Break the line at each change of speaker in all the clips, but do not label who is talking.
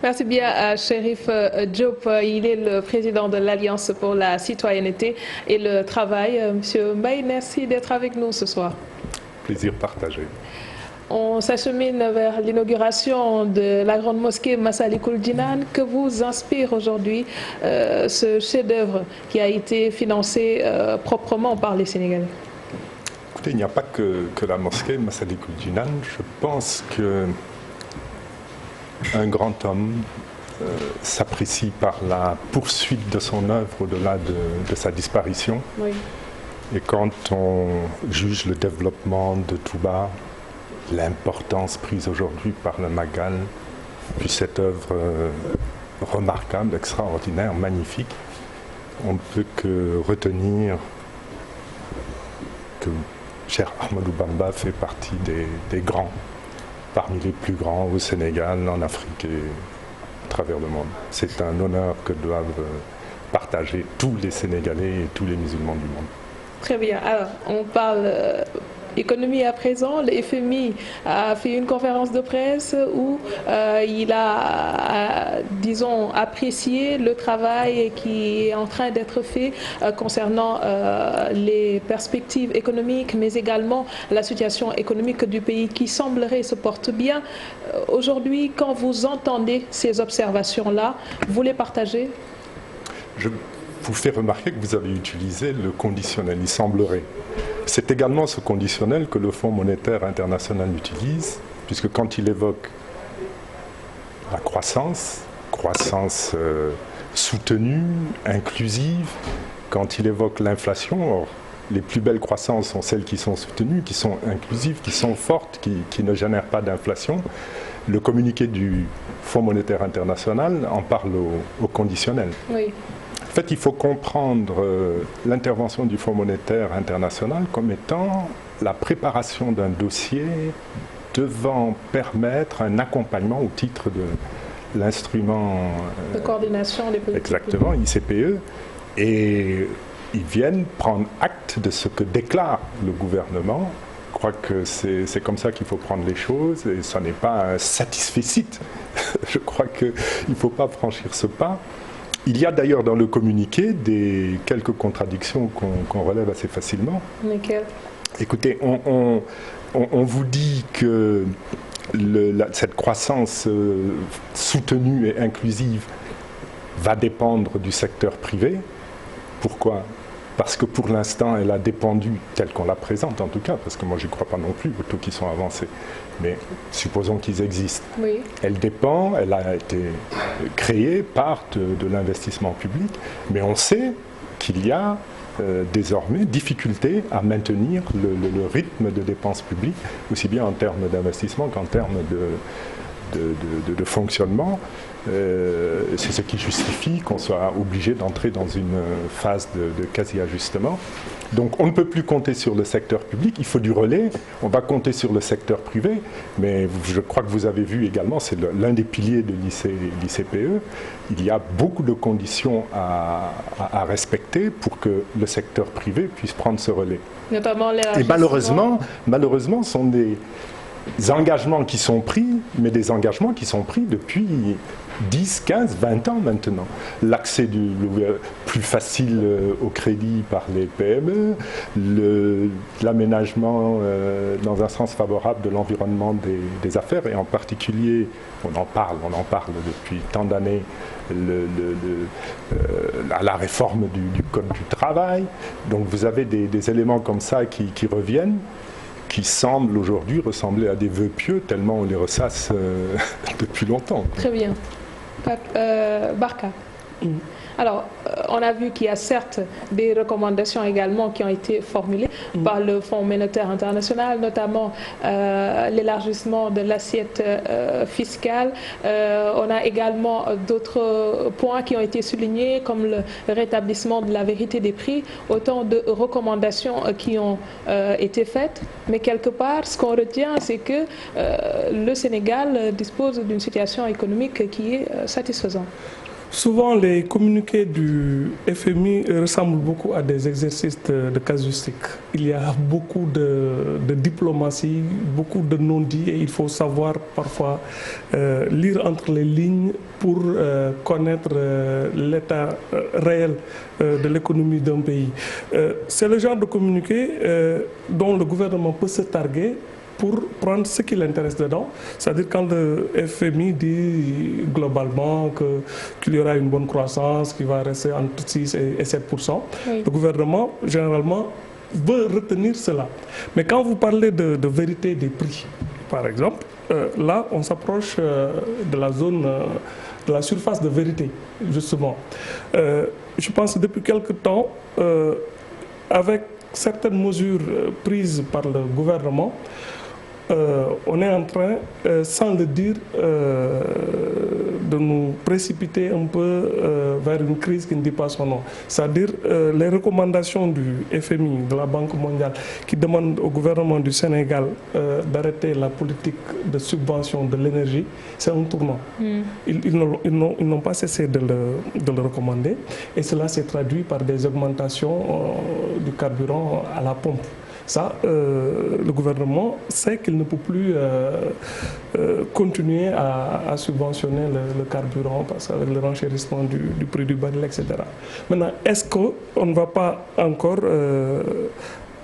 Merci bien à Chérif Diop. Il est le président de l'Alliance pour la citoyenneté et le travail. Monsieur Mbaye, merci d'être avec nous ce soir.
Plaisir partagé.
On s'achemine vers l'inauguration de la grande mosquée Massalikul Jinan. Que vous inspire aujourd'hui ce chef-d'œuvre qui a été financé proprement par les Sénégalais?
Écoutez, il n'y a pas que la mosquée Massalikul Jinan. Je pense qu'un grand homme s'apprécie par la poursuite de son œuvre au-delà de sa disparition.
Oui.
Et quand on juge le développement de Touba, l'importance prise aujourd'hui par le Magal, puis cette œuvre remarquable, extraordinaire, magnifique, on ne peut que retenir que Cheikh Ahmadou Bamba fait partie des grands, parmi les plus grands au Sénégal, en Afrique et à travers le monde. C'est un honneur que doivent partager tous les Sénégalais et tous les musulmans du monde.
Très bien. Alors, on parle économie à présent. Le FMI a fait une conférence de presse où il a, disons, apprécié le travail qui est en train d'être fait concernant les perspectives économiques, mais également la situation économique du pays qui semblerait se porte bien. Aujourd'hui, quand vous entendez ces observations-là, vous les partagez?
Je vous fais remarquer que vous avez utilisé le conditionnel, il semblerait. C'est également ce conditionnel que le Fonds monétaire international utilise, puisque quand il évoque la croissance soutenue, inclusive, quand il évoque l'inflation, les plus belles croissances sont celles qui sont soutenues, qui sont inclusives, qui sont fortes, qui ne génèrent pas d'inflation. Le communiqué du Fonds monétaire international en parle au conditionnel.
Oui.
En fait, il faut comprendre l'intervention du Fonds monétaire international comme étant la préparation d'un dossier devant permettre un accompagnement au titre de l'instrument
de coordination des politiques.
Exactement, ICPE. Et ils viennent prendre acte de ce que déclare le gouvernement. Je crois que c'est comme ça qu'il faut prendre les choses et ce n'est pas un satisfecit. Je crois qu'il ne faut pas franchir ce pas. Il y a d'ailleurs dans le communiqué quelques contradictions qu'on relève assez facilement.
Lesquelles?
Écoutez, on vous dit que cette croissance soutenue et inclusive va dépendre du secteur privé. Pourquoi? Parce que pour l'instant, elle a dépendu, telle qu'on la présente en tout cas, parce que moi je n'y crois pas non plus, aux taux qui sont avancés, mais supposons qu'ils existent.
Oui.
Elle dépend, elle a été créée par de l'investissement public, mais on sait qu'il y a désormais difficulté à maintenir le rythme de dépenses publiques, aussi bien en termes d'investissement qu'en termes de fonctionnement. C'est ce qui justifie qu'on soit obligé d'entrer dans une phase de quasi-ajustement. Donc on ne peut plus compter sur le secteur public, il faut du relais, on va compter sur le secteur privé, mais je crois que vous avez vu également, c'est l'un des piliers de l'ICPE, il y a beaucoup de conditions à respecter pour que le secteur privé puisse prendre ce relais.
Notamment
et malheureusement, ce sont des engagements qui sont pris, mais des engagements qui sont pris depuis 10, 15, 20 ans maintenant. L'accès plus facile au crédit par les PME, l'aménagement dans un sens favorable de l'environnement des affaires, et en particulier, on en parle depuis tant d'années, la réforme du Code du travail. Donc vous avez des éléments comme ça qui reviennent, qui semblent aujourd'hui ressembler à des vœux pieux, tellement on les ressasse depuis longtemps.
Très bien. Barka. Alors, on a vu qu'il y a certes des recommandations également qui ont été formulées par le Fonds monétaire international, notamment l'élargissement de l'assiette fiscale. On a également d'autres points qui ont été soulignés, comme le rétablissement de la vérité des prix, autant de recommandations qui ont été faites. Mais quelque part, ce qu'on retient, c'est que le Sénégal dispose d'une situation économique qui est satisfaisante.
Souvent, les communiqués du FMI ressemblent beaucoup à des exercices de casuistique. Il y a beaucoup de diplomatie, beaucoup de non-dits et il faut savoir parfois lire entre les lignes pour connaître l'état réel de l'économie d'un pays. C'est le genre de communiqué dont le gouvernement peut se targuer pour prendre ce qui l'intéresse dedans. C'est-à-dire quand le FMI dit globalement qu'il y aura une bonne croissance, qui va rester entre 6 et 7%, oui. Le gouvernement, généralement, veut retenir cela. Mais quand vous parlez de vérité des prix, par exemple, là, on s'approche de la zone, de la surface de vérité, justement. Je pense que depuis quelque temps, avec certaines mesures prises par le gouvernement, on est en train, sans le dire, de nous précipiter un peu vers une crise qui ne dit pas son nom. C'est-à-dire les recommandations du FMI, de la Banque mondiale, qui demandent au gouvernement du Sénégal d'arrêter la politique de subvention de l'énergie, c'est un tournant. Ils n'ont pas cessé de le recommander et cela s'est traduit par des augmentations du carburant à la pompe. Ça, le gouvernement sait qu'il ne peut plus continuer à subventionner le carburant parce qu'avec le renchérissement du prix du baril, etc. Maintenant, est-ce qu'on ne va pas encore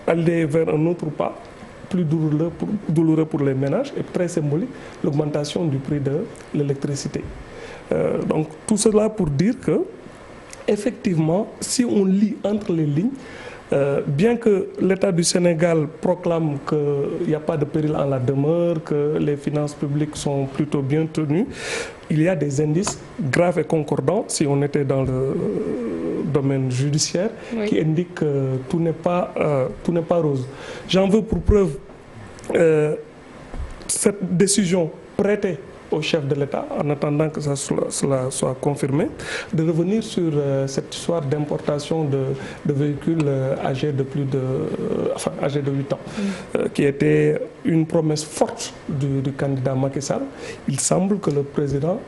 aller vers un autre pas plus douloureux pour les ménages et très symbolique, l'augmentation du prix de l'électricité. Donc tout cela pour dire que, effectivement, si on lit entre les lignes, bien que l'État du Sénégal proclame qu'il n'y a pas de péril en la demeure, que les finances publiques sont plutôt bien tenues, il y a des indices graves et concordants, si on était dans le domaine judiciaire, oui. Qui indiquent que tout n'est pas rose. J'en veux pour preuve cette décision prêtée au chef de l'État, en attendant que cela soit confirmé, de revenir sur cette histoire d'importation de véhicules âgés de âgés de 8 ans, qui était une promesse forte du candidat Macky Sall. Il semble que le président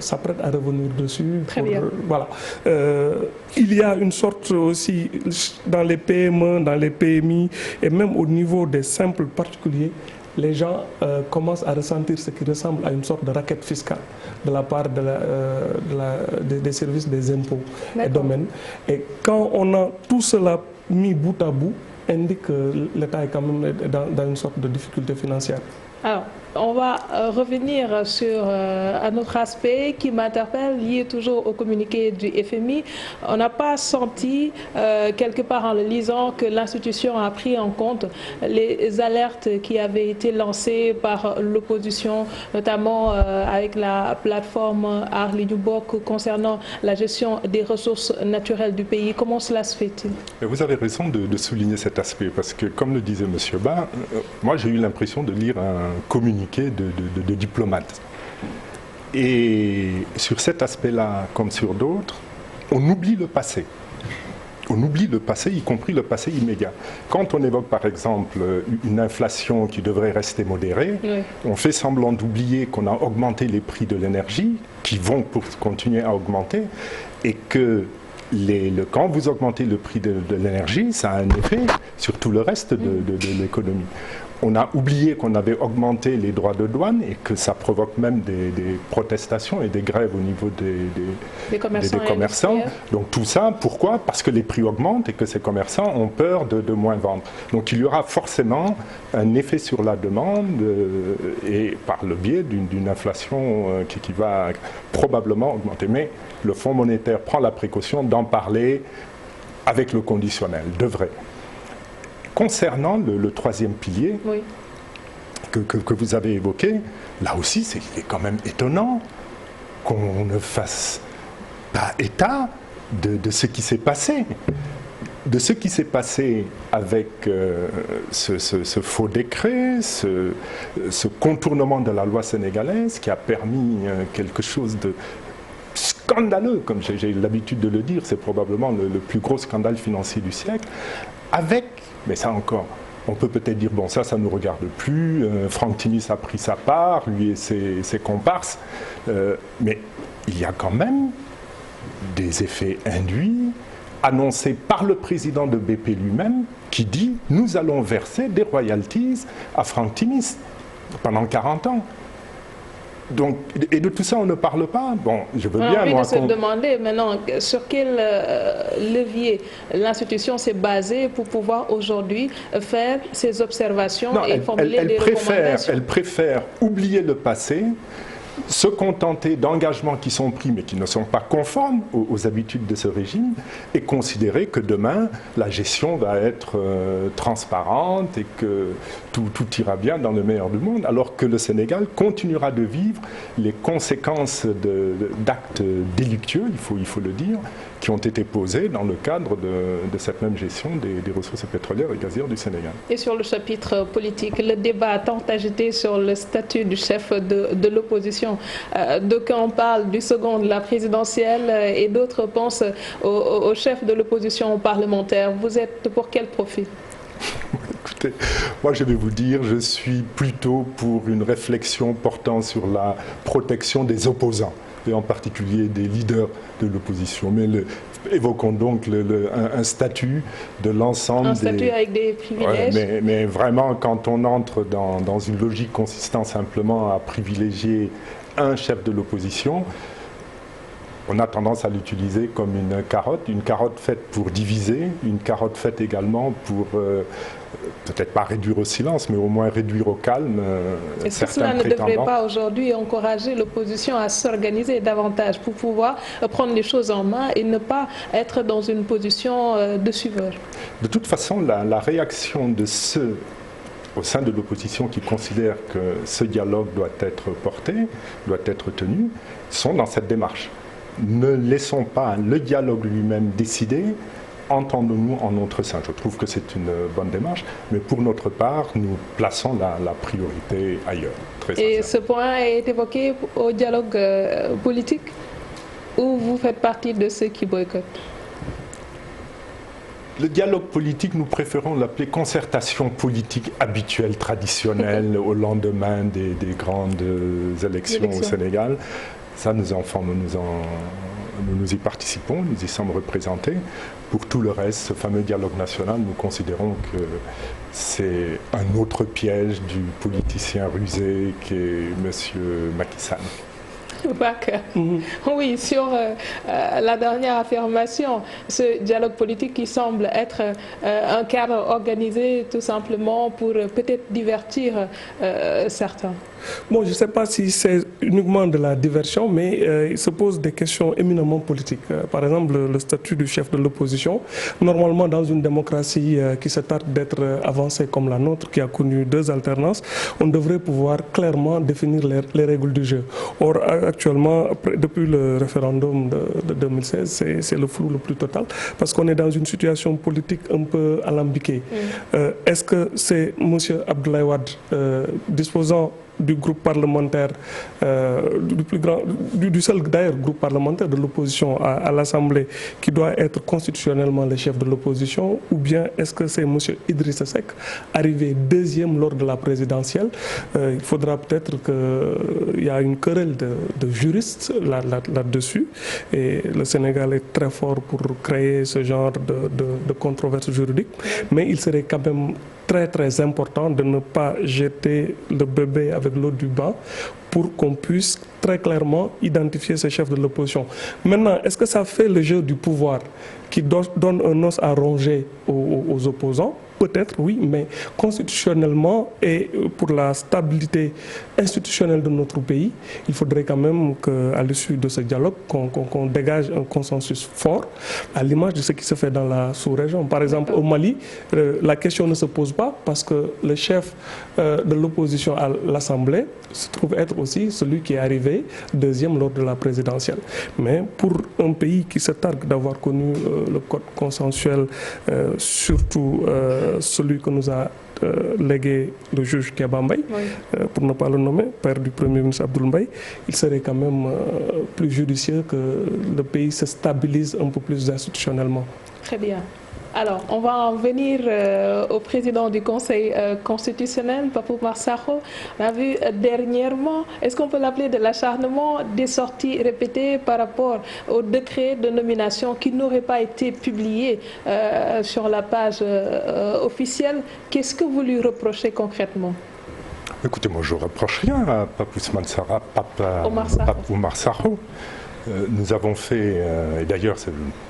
s'apprête à revenir dessus.
Très bien.
Voilà. Il y a une sorte aussi dans les PME, dans les PMI et même au niveau des simples particuliers, les gens commencent à ressentir ce qui ressemble à une sorte de raquette fiscale de la part des services des impôts et domaines. Et quand on a tout cela mis bout à bout, indique que l'État est quand même dans une sorte de difficulté financière.
Alors, on va revenir sur un autre aspect qui m'interpelle, lié toujours au communiqué du FMI. On n'a pas senti, quelque part en le lisant, que l'institution a pris en compte les alertes qui avaient été lancées par l'opposition, notamment avec la plateforme Aar Li Ñu Bokk concernant la gestion des ressources naturelles du pays. Comment cela se fait-il?
Vous avez raison de souligner cet aspect, parce que, comme le disait M. Ba, moi j'ai eu l'impression de lire un communiqué de diplomates. Et sur cet aspect-là, comme sur d'autres, on oublie le passé. On oublie le passé, y compris le passé immédiat. Quand on évoque par exemple une inflation qui devrait rester modérée, oui. On fait semblant d'oublier qu'on a augmenté les prix de l'énergie, qui vont continuer à augmenter, et que quand vous augmentez le prix de l'énergie, ça a un effet sur tout le reste de l'économie. On a oublié qu'on avait augmenté les droits de douane et que ça provoque même des protestations et des grèves au niveau des commerçants. Donc tout ça, pourquoi? Parce que les prix augmentent et que ces commerçants ont peur de moins vendre. Donc il y aura forcément un effet sur la demande et par le biais d'une inflation qui va probablement augmenter. Mais le Fonds monétaire prend la précaution d'en parler avec le conditionnel, devrait. Concernant le troisième pilier, oui. que vous avez évoqué, là aussi, il est quand même étonnant qu'on ne fasse pas état de ce qui s'est passé. De ce qui s'est passé avec ce faux décret, ce contournement de la loi sénégalaise qui a permis quelque chose de scandaleux, comme j'ai l'habitude de le dire, c'est probablement le plus gros scandale financier du siècle, avec, mais ça encore, on peut peut-être dire, bon ça ne nous regarde plus, Franck Timis a pris sa part, lui et ses comparses, mais il y a quand même des effets induits, annoncés par le président de BP lui-même, qui dit « Nous allons verser des royalties à Franck Timis pendant 40 ans ». Donc, et de tout ça, on ne parle pas. Bon, je veux bien...
On a envie de se demander maintenant sur quel levier l'institution s'est basée pour pouvoir aujourd'hui faire ses observations et formuler des recommandations.
Elle préfère oublier le passé, se contenter d'engagements qui sont pris mais qui ne sont pas conformes aux habitudes de ce régime et considérer que demain la gestion va être transparente et que tout ira bien dans le meilleur du monde, alors que le Sénégal continuera de vivre les conséquences d'actes délictueux, il faut le dire, qui ont été posés dans le cadre de cette même gestion des ressources pétrolières et gazières du Sénégal.
Et sur le chapitre politique, le débat tant agité sur le statut du chef de l'opposition. D'aucuns parlent du second de la présidentielle et d'autres pensent au chef de l'opposition parlementaire. Vous êtes pour quel profil?
Écoutez, moi je vais vous dire, je suis plutôt pour une réflexion portant sur la protection des opposants, et en particulier des leaders de l'opposition. Mais évoquons donc un statut de l'ensemble
Un statut avec des privilèges.
Ouais, mais vraiment, quand on entre dans une logique consistant simplement à privilégier un chef de l'opposition, on a tendance à l'utiliser comme une carotte faite pour diviser, une carotte faite également pour, peut-être pas réduire au silence, mais au moins réduire au calme
Est-ce que cela ne devrait pas aujourd'hui encourager l'opposition à s'organiser davantage pour pouvoir prendre les choses en main et ne pas être dans une position de suiveur? De
toute façon, la réaction de ceux au sein de l'opposition qui considèrent que ce dialogue doit être porté, doit être tenu, sont dans cette démarche. Ne laissons pas le dialogue lui-même décider, entendons-nous en notre sein. Je trouve que c'est une bonne démarche, mais pour notre part, nous plaçons la priorité ailleurs. Très sincèrement.
Et ce point est évoqué au dialogue politique, ou vous faites partie de ceux qui boycottent?
Le dialogue politique, nous préférons l'appeler concertation politique habituelle, traditionnelle, au lendemain des grandes élections au Sénégal. Ça, nous y participons, nous y sommes représentés. Pour tout le reste, ce fameux dialogue national, nous considérons que c'est un autre piège du politicien rusé qui est M. Macky Sall. Oui, sur la dernière affirmation, ce dialogue politique qui semble être un cadre organisé tout simplement pour peut-être divertir certains.
Bon, je ne sais pas si c'est uniquement de la diversion, mais il se pose des questions éminemment politiques. Par exemple, le statut du chef de l'opposition. Normalement, dans une démocratie qui se tarde d'être avancée comme la nôtre, qui a connu 2 alternances, on devrait pouvoir clairement définir les règles du jeu. Or, actuellement, depuis le référendum de 2016, c'est le flou le plus total, parce qu'on est dans une situation politique un peu alambiquée. Est-ce que c'est M. Abdoulaye Wade, disposant du groupe parlementaire, du seul d'ailleurs groupe parlementaire de l'opposition à l'Assemblée qui doit être constitutionnellement le chef de l'opposition, ou bien est-ce que c'est M. Idrissa Seck, arrivé 2e lors de la présidentielle? Il faudra peut-être qu'il y a une querelle de juristes là-dessus, et le Sénégal est très fort pour créer ce genre de controverse juridique, mais il serait quand même très important de ne pas jeter le bébé avec l'eau du bain pour qu'on puisse très clairement identifier ces chefs de l'opposition. Maintenant, est-ce que ça fait le jeu du pouvoir qui donne un os à ronger aux opposants? Peut-être, oui, mais constitutionnellement et pour la stabilité institutionnelle de notre pays, il faudrait quand même qu'à l'issue de ce dialogue, qu'on dégage un consensus fort, à l'image de ce qui se fait dans la sous-région. Par exemple, au Mali, la question ne se pose pas parce que le chef de l'opposition à l'Assemblée se trouve être aussi celui qui est arrivé 2e lors de la présidentielle. Mais pour un pays qui se targue d'avoir connu le code consensuel, surtout celui que nous a légué le juge Kéba Mbaye, pour ne pas le nommer, père du Premier ministre Abdoul Mbaye, il serait quand même plus judicieux que le pays se stabilise un peu plus institutionnellement.
Très bien. Alors, on va en venir au président du Conseil constitutionnel, Pape Oumar Sakho. On a vu dernièrement, est-ce qu'on peut l'appeler de l'acharnement, des sorties répétées par rapport au décret de nomination qui n'aurait pas été publié sur la page officielle. Qu'est-ce que vous lui reprochez concrètement?
Écoutez, moi je ne reproche rien à Pape Oumar Sakho. Nous avons fait, et d'ailleurs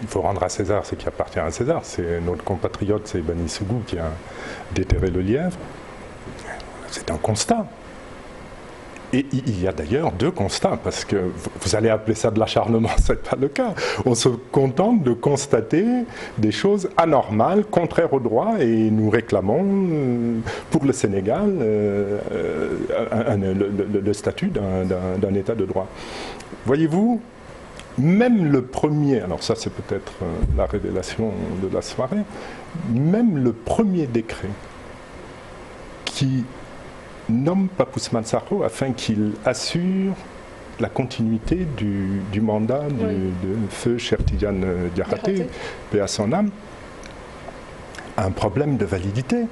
il faut rendre à César ce qui appartient à César, c'est notre compatriote, c'est Bani Sougou qui a déterré le lièvre. C'est un constat. Et il y a d'ailleurs deux constats, parce que vous allez appeler ça de l'acharnement, ce n'est pas le cas. On se contente de constater des choses anormales, contraires au droit, et nous réclamons pour le Sénégal le statut d'un État de droit. Voyez-vous, même le premier, alors ça c'est peut-être la révélation de la soirée, même le premier décret qui nomme Pape Ousmane Sakho afin qu'il assure la continuité du mandat de feu Cheikh Tidiane Diakhaté, paix à son âme, a un problème de validité.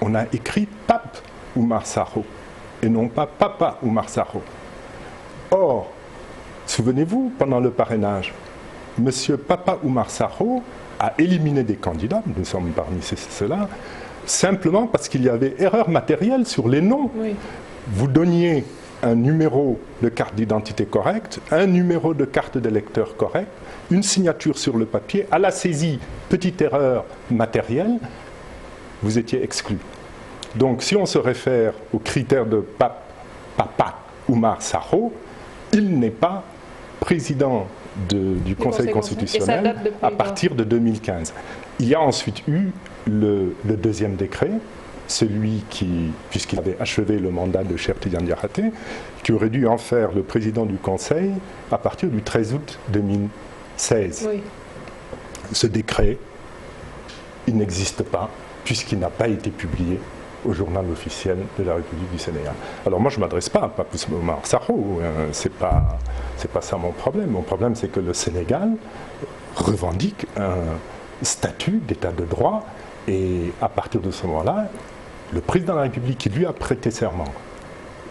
On a écrit Pape Oumar Sakho et non pas Papa Oumar Sakho. Or, souvenez-vous, pendant le parrainage, M. Papa Oumar Sakho a éliminé des candidats, nous sommes parmi ceux-là, simplement parce qu'il y avait erreur matérielle sur les noms. Oui. Vous donniez un numéro de carte d'identité correct, un numéro de carte d'électeur correct, une signature sur le papier, à la saisie, petite erreur matérielle, vous étiez exclu. Donc si on se réfère aux critères de Papa Oumar Sakho, il n'est pas président du Conseil constitutionnel à partir de 2015. Il y a ensuite eu le deuxième décret, celui qui, puisqu'il avait achevé le mandat de Cheikh Tidiane Diakhaté, qui aurait dû en faire le président du Conseil à partir du 13 août 2016. Oui. Ce décret, il n'existe pas, puisqu'il n'a pas été publié au journal officiel de la République du Sénégal. Alors moi je ne m'adresse pas à Pape Oumar Sakho, c'est pas ça mon problème. Mon problème c'est que le Sénégal revendique un statut d'état de droit et à partir de ce moment-là, le président de la République qui lui a prêté serment,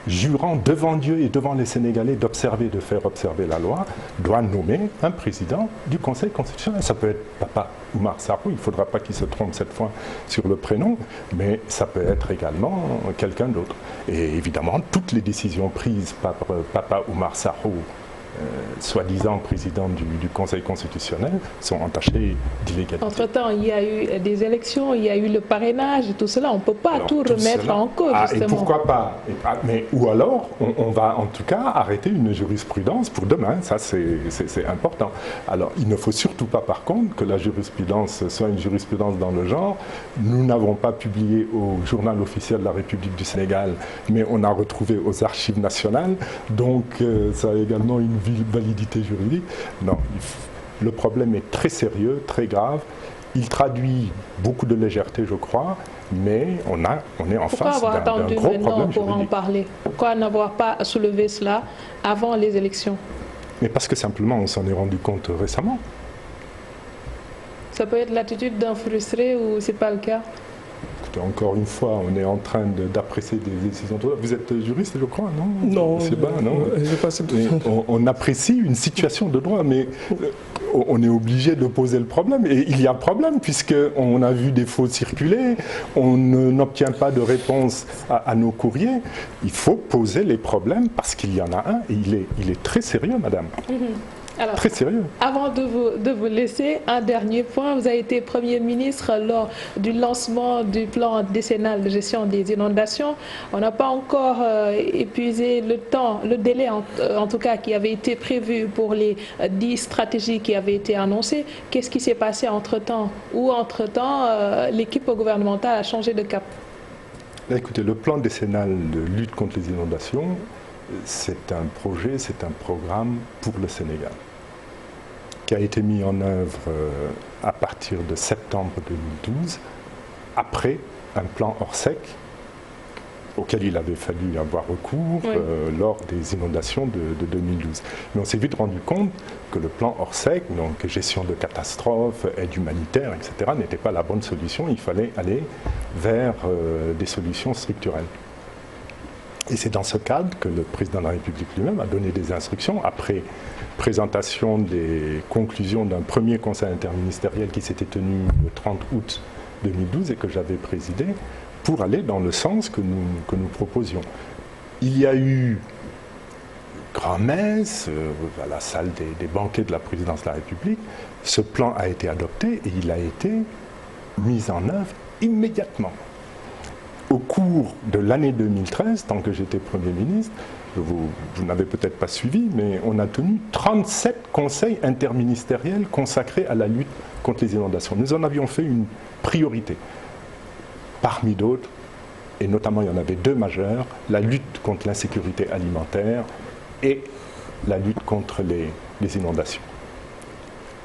jurant devant Dieu et devant les Sénégalais d'observer, de faire observer la loi, doit nommer un président du Conseil constitutionnel. Ça peut être Papa Oumar Sakho, il ne faudra pas qu'il se trompe cette fois sur le prénom, mais ça peut être également quelqu'un d'autre. Et évidemment, toutes les décisions prises par Papa Oumar Sakho, soi-disant président du Conseil constitutionnel, sont entachés d'illégalité.
Entre-temps, il y a eu des élections, il y a eu le parrainage, tout cela, on ne peut pas tout remettre en cause, justement.
Et pourquoi pas? Ou alors, on va en tout cas arrêter une jurisprudence pour demain, ça c'est important. Alors, il ne faut surtout pas, par contre, que la jurisprudence soit une jurisprudence dans le genre. Nous n'avons pas publié au journal officiel de la République du Sénégal, mais on a retrouvé aux archives nationales, donc ça a également une validité juridique. Non, le problème est très sérieux, très grave. Il traduit beaucoup de légèreté, je crois, mais on est en face d'un gros problème
pour en parler? Pourquoi n'avoir pas soulevé cela avant les élections?
Mais parce que simplement on s'en est rendu compte récemment.
Ça peut être l'attitude d'un frustré ou c'est pas le cas?
Encore une fois, on est en train d'apprécier des décisions. Vous êtes juriste, je crois, non?
Non,
on apprécie une situation de droit, mais on est obligé de poser le problème. Et il y a problème, puisqu'on a vu des faux circuler, on n'obtient pas de réponse à nos courriers. Il faut poser les problèmes, parce qu'il y en a un, et il est très sérieux, madame.
Alors,
très sérieux.
Avant de vous laisser, un dernier point. Vous avez été Premier ministre lors du lancement du plan décennal de gestion des inondations. On n'a pas encore épuisé le délai en tout cas qui avait été prévu pour les 10 stratégies qui avaient été annoncées. Qu'est-ce qui s'est passé entre-temps? Ou entre-temps, l'équipe gouvernementale a changé de cap?
Là, écoutez, le plan décennal de lutte contre les inondations, c'est un projet, c'est un programme pour le Sénégal, qui a été mis en œuvre à partir de septembre 2012, après un plan Orsec, auquel il avait fallu avoir recours lors des inondations de 2012. Mais on s'est vite rendu compte que le plan Orsec, donc gestion de catastrophes, aide humanitaire, etc., n'était pas la bonne solution. Il fallait aller vers des solutions structurelles. Et c'est dans ce cadre que le président de la République lui-même a donné des instructions après présentation des conclusions d'un premier conseil interministériel qui s'était tenu le 30 août 2012 et que j'avais présidé, pour aller dans le sens que nous proposions. Il y a eu grand-messe à la salle des banquets de la présidence de la République. Ce plan a été adopté et il a été mis en œuvre immédiatement. Au cours de l'année 2013, tant que j'étais Premier ministre, vous n'avez peut-être pas suivi, mais on a tenu 37 conseils interministériels consacrés à la lutte contre les inondations. Nous en avions fait une priorité. Parmi d'autres, et notamment il y en avait deux majeurs, la lutte contre l'insécurité alimentaire et la lutte contre les inondations.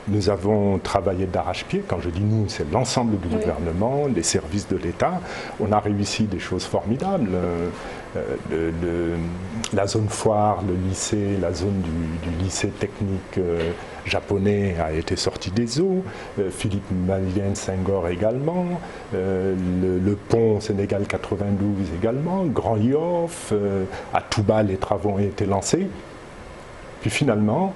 Nous avons travaillé d'arrache-pied. Quand je dis nous, c'est l'ensemble du gouvernement, les services de l'État. On a réussi des choses formidables. La zone foire, le lycée, la zone du lycée technique japonais a été sortie des eaux. Philippe Malien Senghor également. Le pont Sénégal 92 également. Grand Yoff. À Touba, les travaux ont été lancés. Puis finalement,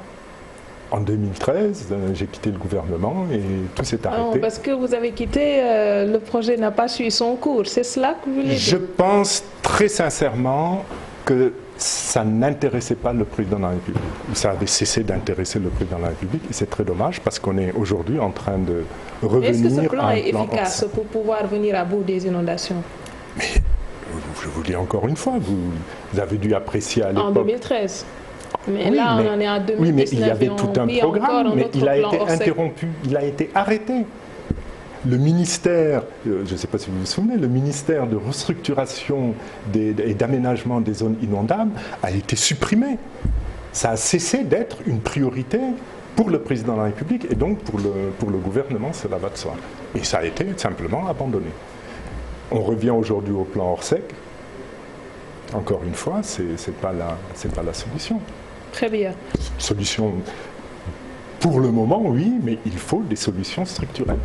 en 2013, j'ai quitté le gouvernement et tout s'est arrêté.
Non, parce que vous avez quitté, le projet n'a pas suivi son cours. C'est cela que vous voulez dire?
Je pense très sincèrement que ça n'intéressait pas le président de la République. Ça avait cessé d'intéresser le président de la République et c'est très dommage parce qu'on est aujourd'hui en train de revenir.
Est-ce que ce plan est efficace pour pouvoir venir à bout des inondations?
Mais je vous le dis encore une fois, vous avez dû apprécier à l'époque.
En 2013. Mais
oui,
là, on en est en 2019.
Oui, mais il y avait tout un programme, mais il a été interrompu, il a été arrêté. Le ministère, je ne sais pas si vous vous souvenez, le ministère de restructuration et d'aménagement des zones inondables a été supprimé. Ça a cessé d'être une priorité pour le président de la République et donc pour le gouvernement, cela va de soi. Et ça a été simplement abandonné. On revient aujourd'hui au plan Orsec. Encore une fois, c'est pas la solution.
Très bien.
Solution, pour le moment, oui, mais il faut des solutions structurelles.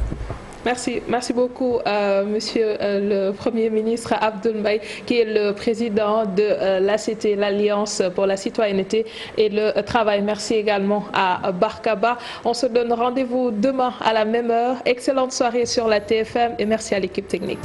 Merci beaucoup, Monsieur le Premier ministre Abdoul Mbaye, qui est le président de l'ACT, l'Alliance pour la citoyenneté et le travail. Merci également à Barka Ba. On se donne rendez-vous demain à la même heure. Excellente soirée sur la TFM et merci à l'équipe technique.